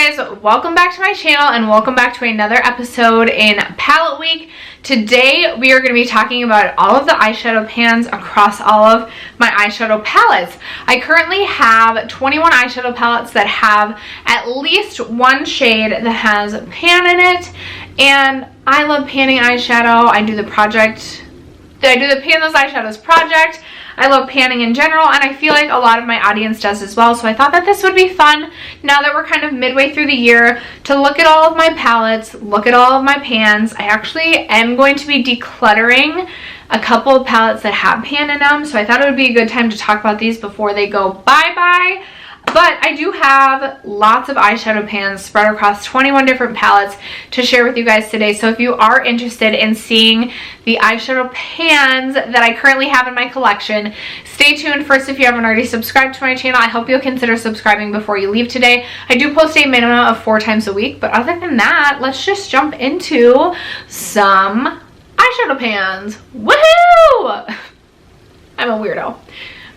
guys, welcome back to my channel and welcome back to another episode in Palette Week. Today we are going to be talking about all of the eyeshadow pans across all of my eyeshadow palettes. I currently have 21 eyeshadow palettes that have at least one shade that has pan in it, and I love panning eyeshadow. I do the Pan Those Eyeshadows project. I love panning in general, and I feel like a lot of my audience does as well, so I thought that this would be fun now that we're kind of midway through the year to look at all of my palettes, look at all of my pans. I actually am going to be decluttering a couple of palettes that have pan in them, so I thought it would be a good time to talk about these before they go bye-bye. But I do have lots of eyeshadow pans spread across 21 different palettes to share with you guys today. So if you are interested in seeing the eyeshadow pans that I currently have in my collection, stay tuned. First, if you haven't already subscribed to my channel, I hope you'll consider subscribing before you leave today. I do post a minimum of 4 times a week, but other than that, let's just jump into some eyeshadow pans. Woohoo! I'm a weirdo.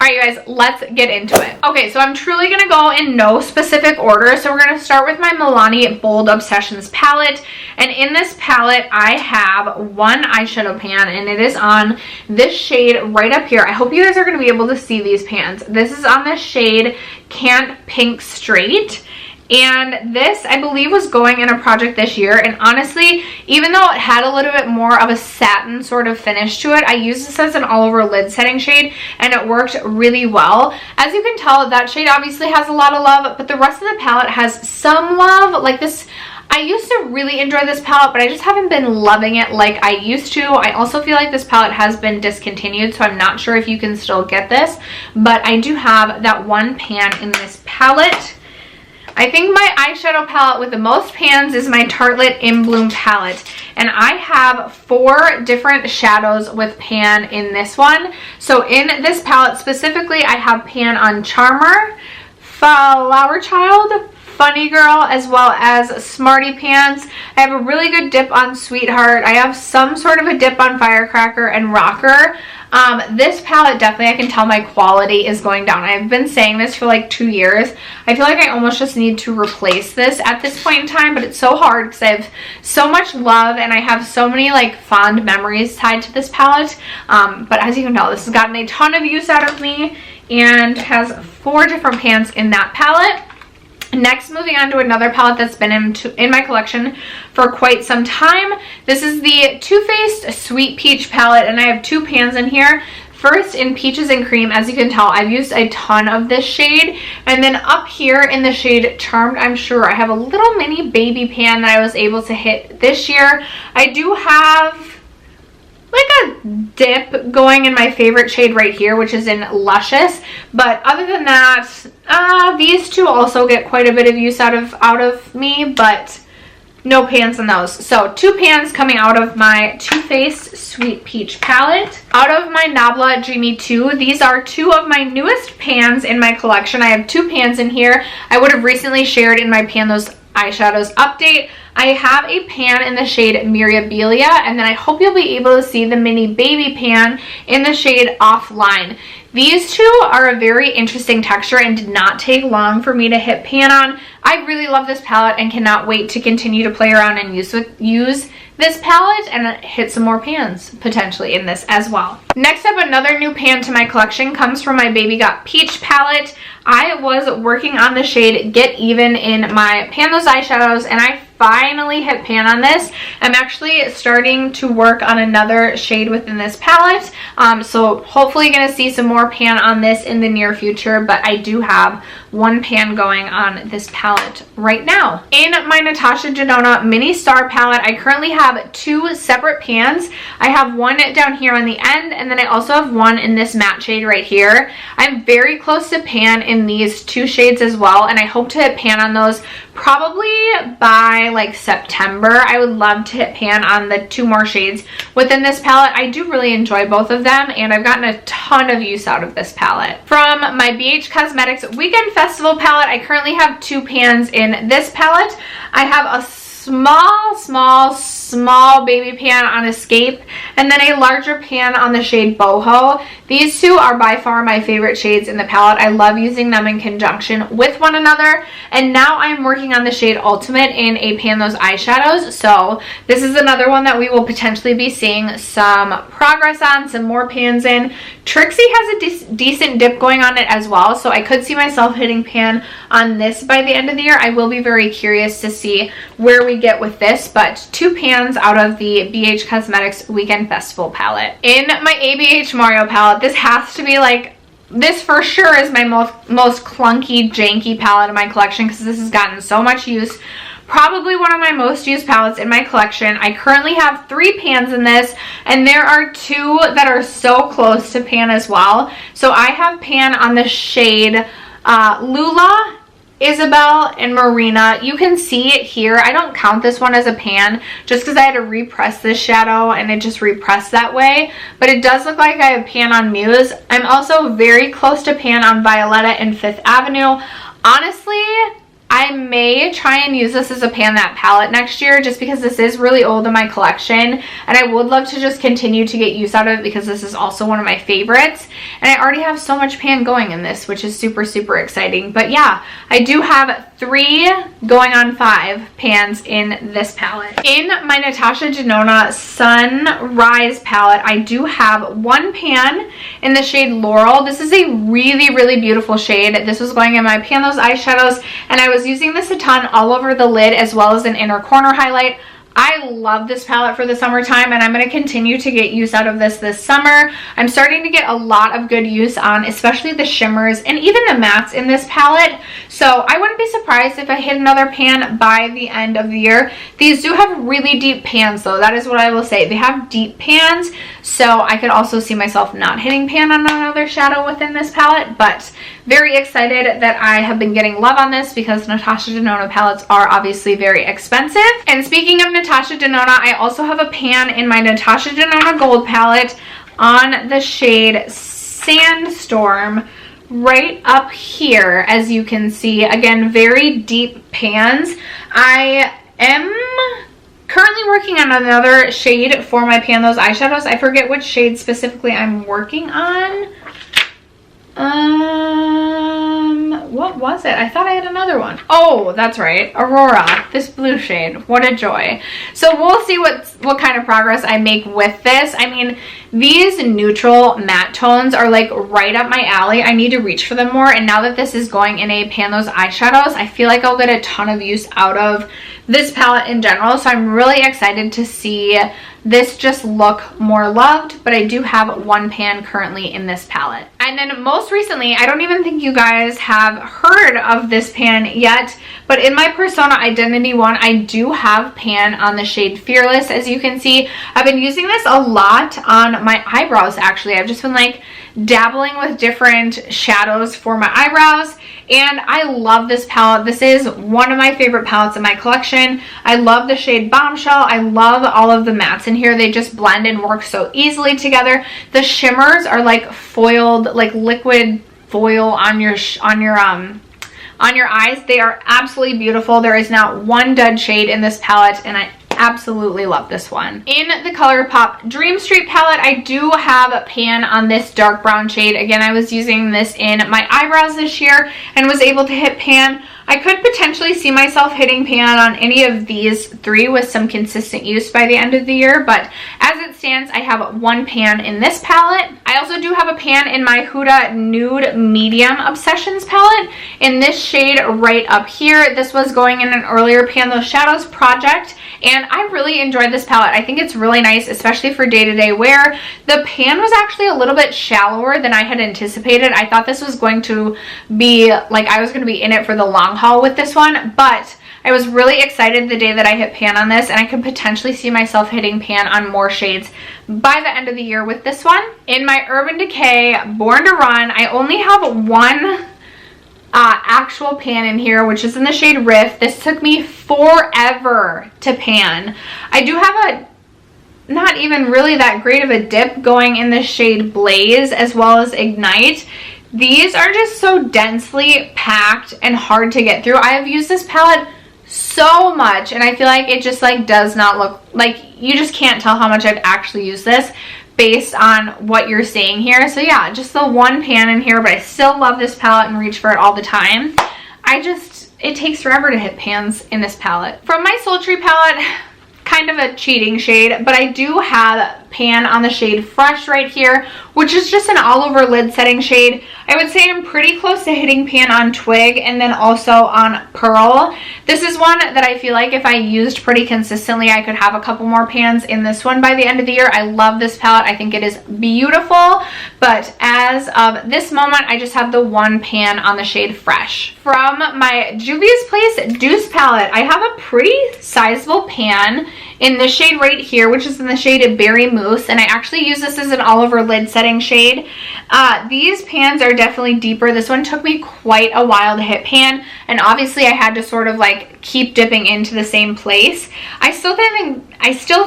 Alright, you guys, let's get into it. Okay, so I'm truly going to go in no specific order. So we're going to start with my Milani Bold Obsessions palette. And in this palette, I have one eyeshadow pan, and it is on this shade right up here. I hope you guys are going to be able to see these pans. This is on the shade Can't Pink Straight. And this, I believe, was going in a project this year, and honestly, even though it had a little bit more of a satin sort of finish to it, I used this as an all-over lid setting shade, and it worked really well. As you can tell, that shade obviously has a lot of love, but the rest of the palette has some love. Like this, I used to really enjoy this palette, but I just haven't been loving it like I used to. I also feel like this palette has been discontinued, so I'm not sure if you can still get this, but I do have that one pan in this palette. I think my eyeshadow palette with the most pans is my Tartelette In Bloom palette, and I have 4 different shadows with pan in this one. So in this palette specifically, I have pan on Charmer, Flower Child, Funny Girl, as well as Smarty Pans. I have a really good dip on Sweetheart. I have some sort of a dip on Firecracker and Rocker. This palette, definitely I can tell my quality is going down. I've been saying this for like 2 years. I feel like I almost just need to replace this at this point in time, but it's so hard because I have so much love and I have so many like fond memories tied to this palette. But as you can tell, this has gotten a ton of use out of me and has 4 different pans in that palette. Next, moving on to another palette that's been in my collection for quite some time. This is the Too Faced Sweet Peach palette, and I have 2 pans in here. First, in Peaches and Cream, as you can tell, I've used a ton of this shade. And then up here in the shade Charmed, I'm Sure, I have a little mini baby pan that I was able to hit this year. I do have like a dip going in my favorite shade right here, which is in Luscious, but other than that, these 2 also get quite a bit of use out of me, but no pans in those. So 2 pans coming out of my Too Faced Sweet Peach palette. Out of my Nabla Dreamy 2, these are 2 of my newest pans in my collection. I have 2 pans in here. I would have recently shared in my Pan Those Eyeshadows update. I have a pan in the shade Mirabilia, and then I hope you'll be able to see the mini baby pan in the shade Offline. These 2 are a very interesting texture and did not take long for me to hit pan on. I really love this palette and cannot wait to continue to play around and use this palette and hit some more pans potentially in this as well. Next up, another new pan to my collection comes from my Baby Got Peach palette. I was working on the shade Get Even in my Pan Those Eyeshadows, and I finally hit pan on this. I'm actually starting to work on another shade within this palette, so hopefully gonna see some more pan on this in the near future, but I do have 1 pan going on this palette right now. In my Natasha Denona Mini Star palette, I currently have 2 separate pans. I have one down here on the end, and then I also have one in this matte shade right here. I'm very close to pan in these 2 shades as well, and I hope to hit pan on those probably by like September. I would love to hit pan on the 2 more shades within this palette. I do really enjoy both of them, and I've gotten a ton of use out of this palette. From my BH Cosmetics Weekend Festival palette, I currently have 2 pans in this palette. I have a small small baby pan on Escape, and then a larger pan on the shade Boho. These two are by far my favorite shades in the palette. I love using them in conjunction with one another. And now I'm working on the shade Ultimate in a Pan Those Eyeshadows. So this is another one that we will potentially be seeing some progress on, some more pans in. Trixie has a decent dip going on it as well, so I could see myself hitting pan on this by the end of the year. I will be very curious to see where we get with this, but 2 pans out of the BH Cosmetics Weekend Festival palette. In my ABH Mario palette, this has to be like, this for sure is my most clunky, janky palette in my collection because this has gotten so much use. Probably one of my most used palettes in my collection. I currently have 3 pans in this, and there are 2 that are so close to pan as well. So I have pan on the shade Lula, Isabel, and Marina. You can see it here. I don't count this one as a pan just because I had to repress this shadow and it just repressed that way, but it does look like I have pan on Muse. I'm also very close to pan on Violetta and Fifth Avenue. Honestly, I may try and use this as a Pan That palette next year just because this is really old in my collection, and I would love to just continue to get use out of it because this is also one of my favorites, and I already have so much pan going in this, which is super, super exciting. But yeah, I do have 3 going on 5 pans in this palette. In my Natasha Denona Sunrise palette, I do have 1 pan in the shade Laurel. This is a really, really beautiful shade. This was going in my Pan Those Eyeshadows, and I was using this a ton all over the lid as well as an inner corner highlight. I love this palette for the summertime, and I'm going to continue to get use out of this summer. I'm starting to get a lot of good use on especially the shimmers and even the mattes in this palette. So I wouldn't be surprised if I hit another pan by the end of the year. These do have really deep pans though. That is what I will say. They have deep pans, so I could also see myself not hitting pan on another shadow within this palette, but very excited that I have been getting love on this because Natasha Denona palettes are obviously very expensive. And speaking of Natasha Denona, I also have a pan in my Natasha Denona Gold palette on the shade Sandstorm right up here. As you can see, again, very deep pans. I am currently working on another shade for my Pan Those Eyeshadows. I forget which shade specifically I'm working on. What was it? I thought I had another one. Oh, that's right. Aurora. This blue shade. What a joy. So we'll see what kind of progress I make with this. I mean, these neutral matte tones are like right up my alley. I need to reach for them more. And now that this is going in a Pan Those Eyeshadows, I feel like I'll get a ton of use out of this palette in general. So I'm really excited to see this just look more loved, but I do have 1 pan currently in this palette. And then most recently, I don't even think you guys have heard of this pan yet, but in my Persona Identity one, I do have pan on the shade Fearless. As you can see, I've been using this a lot on my eyebrows actually. I've just been like dabbling with different shadows for my eyebrows, and I love this palette. This is one of my favorite palettes in my collection. I love the shade Bombshell. I love all of the mattes in here. They just blend and work so easily together. The shimmers are like foiled, like liquid foil on your eyes. They are absolutely beautiful. There is not one dud shade in this palette, and I absolutely love this one. In the ColourPop Dream Street palette, I do have a pan on this dark brown shade. Again, I was using this in my eyebrows this year and was able to hit pan. I could potentially see myself hitting pan on any of these 3 with some consistent use by the end of the year, but as it stands, I have 1 pan in this palette. I also do have a pan in my Huda Nude Medium Obsessions palette in this shade right up here. This was going in an earlier Pan Those Shadows project, and I really enjoyed this palette. I think it's really nice, especially for day-to-day wear. The pan was actually a little bit shallower than I had anticipated. I thought this was going to be, like, I was going to be in it for the long haul with this one, but I was really excited the day that I hit pan on this, and I could potentially see myself hitting pan on more shades by the end of the year with this one. In my Urban Decay Born to Run, I only have 1 actual pan in here, which is in the shade Riff. This took me forever to pan. I do have a not even really that great of a dip going in the shade Blaze as well as Ignite. These are just so densely packed and hard to get through. I have used this palette so much, and I feel like it just like does not look like, you just can't tell how much I've actually used this based on what you're seeing here. So yeah, just the one pan in here, but I still love this palette and reach for it all the time. It takes forever to hit pans in this palette. From my Sultry palette, kind of a cheating shade, but I do have pan on the shade Fresh right here, which is just an all over lid setting shade. I would say I'm pretty close to hitting pan on Twig and then also on Pearl. This is one that I feel like if I used pretty consistently, I could have a couple more pans in this one by the end of the year. I love this palette. I think it is beautiful, but as of this moment, I just have the one pan on the shade Fresh. From my Juvia's Place Deuce palette, I have a pretty sizable pan in this shade right here, which is in the shade Berry Mousse, and I actually use this as an all over lid setting shade. These pans are definitely deeper. This one took me quite a while to hit pan, and obviously I had to sort of like keep dipping into the same place. I still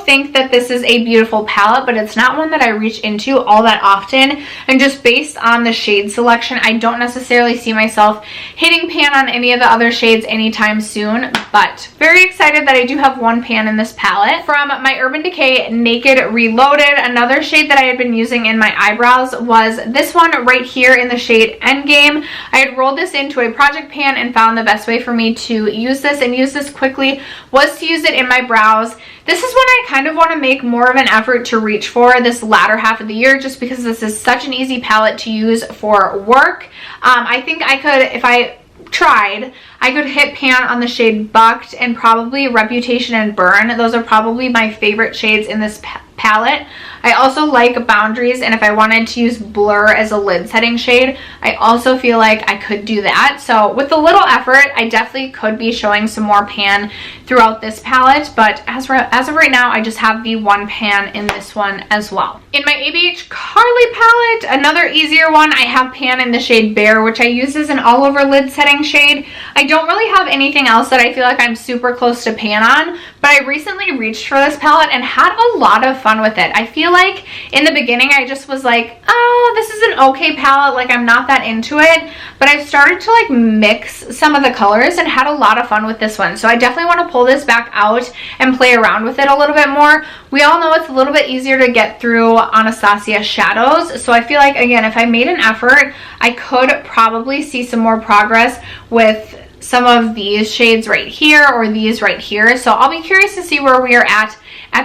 think that this is a beautiful palette, but it's not one that I reach into all that often, and just based on the shade selection, I don't necessarily see myself hitting pan on any of the other shades anytime soon, but very excited that I do have one pan in this palette. From my Urban Decay Naked Reloaded, another shade that I had been using in my eyebrows was this one right here in the shade Endgame. I had rolled this into a project pan and found the best way for me to use this and use this quickly was to use it in my brows. This is one I kind of want to make more of an effort to reach for this latter half of the year, just because this is such an easy palette to use for work. I think I could, if I tried, I could hit pan on the shade Bucked and probably Reputation and Burn. Those are probably my favorite shades in this palette. I also like Boundaries, and if I wanted to use Blur as a lid setting shade, I also feel like I could do that. So with a little effort, I definitely could be showing some more pan throughout this palette, but as of right now, I just have the one pan in this one as well. In my ABH Carly palette, another easier one, I have pan in the shade Bare, which I use as an all over lid setting shade. I don't really have anything else that I feel like I'm super close to pan on, but I recently reached for this palette and had a lot of fun with it. I feel like in the beginning I just was like, oh, this is an okay palette, like I'm not that into it, but I started to like mix some of the colors and had a lot of fun with this one. So I definitely want to pull this back out and play around with it a little bit more. We all know it's a little bit easier to get through Anastasia shadows, so I feel like, again, if I made an effort, I could probably see some more progress with some of these shades right here or these right here. So I'll be curious to see where we are at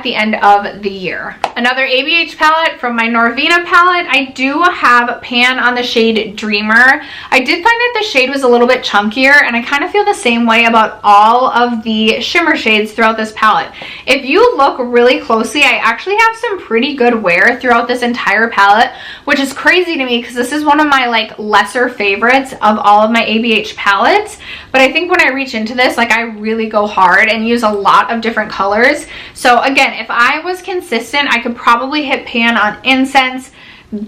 the end of the year. Another ABH palette from my Norvina palette. I do have pan on the shade Dreamer. I did find that the shade was a little bit chunkier, and I kind of feel the same way about all of the shimmer shades throughout this palette. If you look really closely, I actually have some pretty good wear throughout this entire palette, which is crazy to me because this is one of my like lesser favorites of all of my ABH palettes. But I think when I reach into this, like I really go hard and use a lot of different colors. So again, if I was consistent, I could probably hit pan on Incense,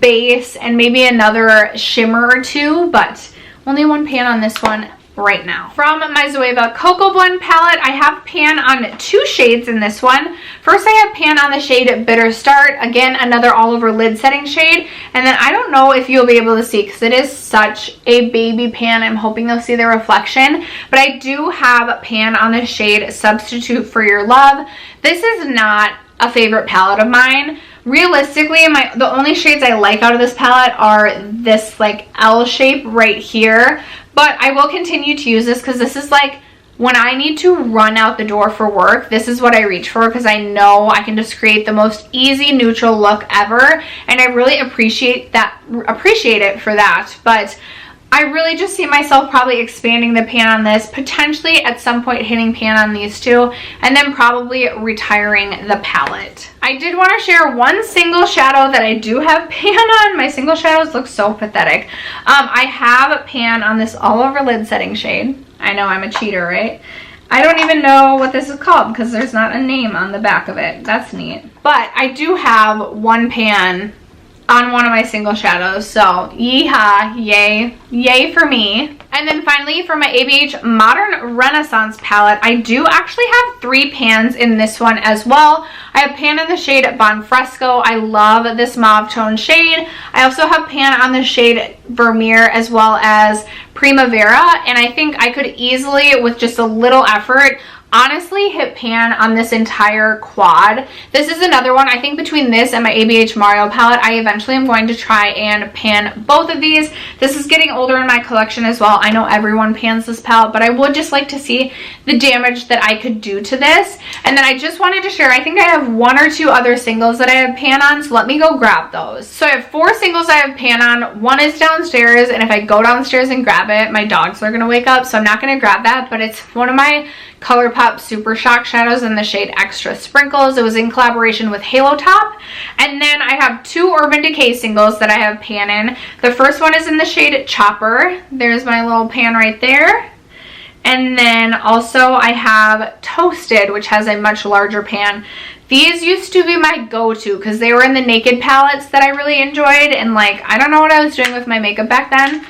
Base, and maybe another shimmer or two, but only one pan on this one right now. From my Zoeva Cocoa Blend palette, I have pan on two shades in this one. First, I have pan on the shade Bitter Start, again, another all over lid setting shade, and then I don't know if you'll be able to see because it is such a baby pan. I'm hoping you'll see the reflection, but I do have pan on the shade Substitute for Your Love. This is not a favorite palette of mine. Realistically, the only shades I like out of this palette are this like L shape right here, but I will continue to use this because this is like when I need to run out the door for work, this is what I reach for because I know I can just create the most easy neutral look ever, and I really appreciate it for that. But I really just see myself probably expanding the pan on this, potentially at some point hitting pan on these two, and then probably retiring the palette. I did want to share one single shadow that I do have pan on. My single shadows look so pathetic. I have pan on this all over lid setting shade. I know, I'm a cheater, right? I don't even know what this is called because there's not a name on the back of it. That's neat. But I do have one pan on one of my single shadows, so yeehaw, yay for me. And then finally, for my ABH Modern Renaissance palette, I do actually have 3 pans in this one as well. I have pan in the shade Bonfresco. I love this mauve tone shade. I also have pan on the shade Vermeer as well as Primavera, and I think I could easily, with just a little effort, honestly hit pan on this entire quad. This is another one, I think between this and my ABH Mario palette, I eventually am going to try and pan both of these. This is getting older in my collection as well. I know everyone pans this palette, but I would just like to see the damage that I could do to this. And then I just wanted to share, I think I have 1 or 2 other singles that I have pan on, so let me go grab those. So I have 4 singles I have pan on. 1 is downstairs, and if I go downstairs and grab it, my dogs are gonna wake up, so I'm not gonna grab that, but it's one of my ColourPop Super Shock shadows in the shade Extra Sprinkles. It was in collaboration with Halo Top. And then I have 2 Urban Decay singles that I have pan in. The first one is in the shade Chopper. There's my little pan right there. And then also I have Toasted, which has a much larger pan. These used to be my go-to because they were in the Naked palettes that I really enjoyed, and like, I don't know what I was doing with my makeup back then,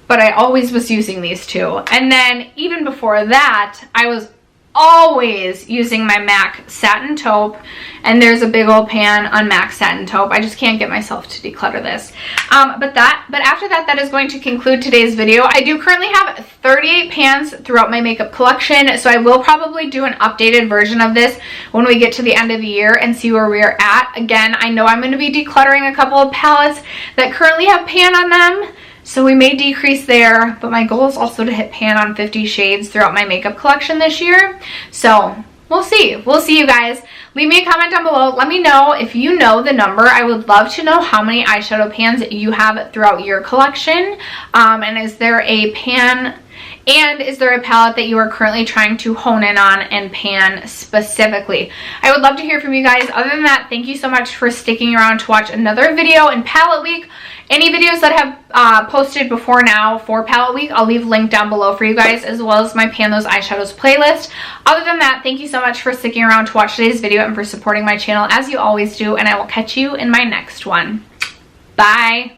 but I always was using these 2. And then even before that, I was always using my MAC Satin Taupe, and there's a big old pan on MAC Satin Taupe. I just can't get myself to declutter this. But after that, that is going to conclude today's video. I do currently have 38 pans throughout my makeup collection, so I will probably do an updated version of this when we get to the end of the year and see where we are at. Again, I know I'm going to be decluttering a couple of palettes that currently have pan on them, so we may decrease there, but my goal is also to hit pan on 50 shades throughout my makeup collection this year. So we'll see. We'll see, you guys. Leave me a comment down below. Let me know if you know the number. I would love to know how many eyeshadow pans you have throughout your collection. And is there a pan... And is there a palette that you are currently trying to hone in on and pan specifically? I would love to hear from you guys. Other than that, thank you so much for sticking around to watch another video in Palette Week. Any videos that have posted before now for Palette Week, I'll leave linked down below for you guys, as well as my Pan Those Eyeshadows playlist. Other than that, thank you so much for sticking around to watch today's video and for supporting my channel as you always do, and I will catch you in my next one. Bye!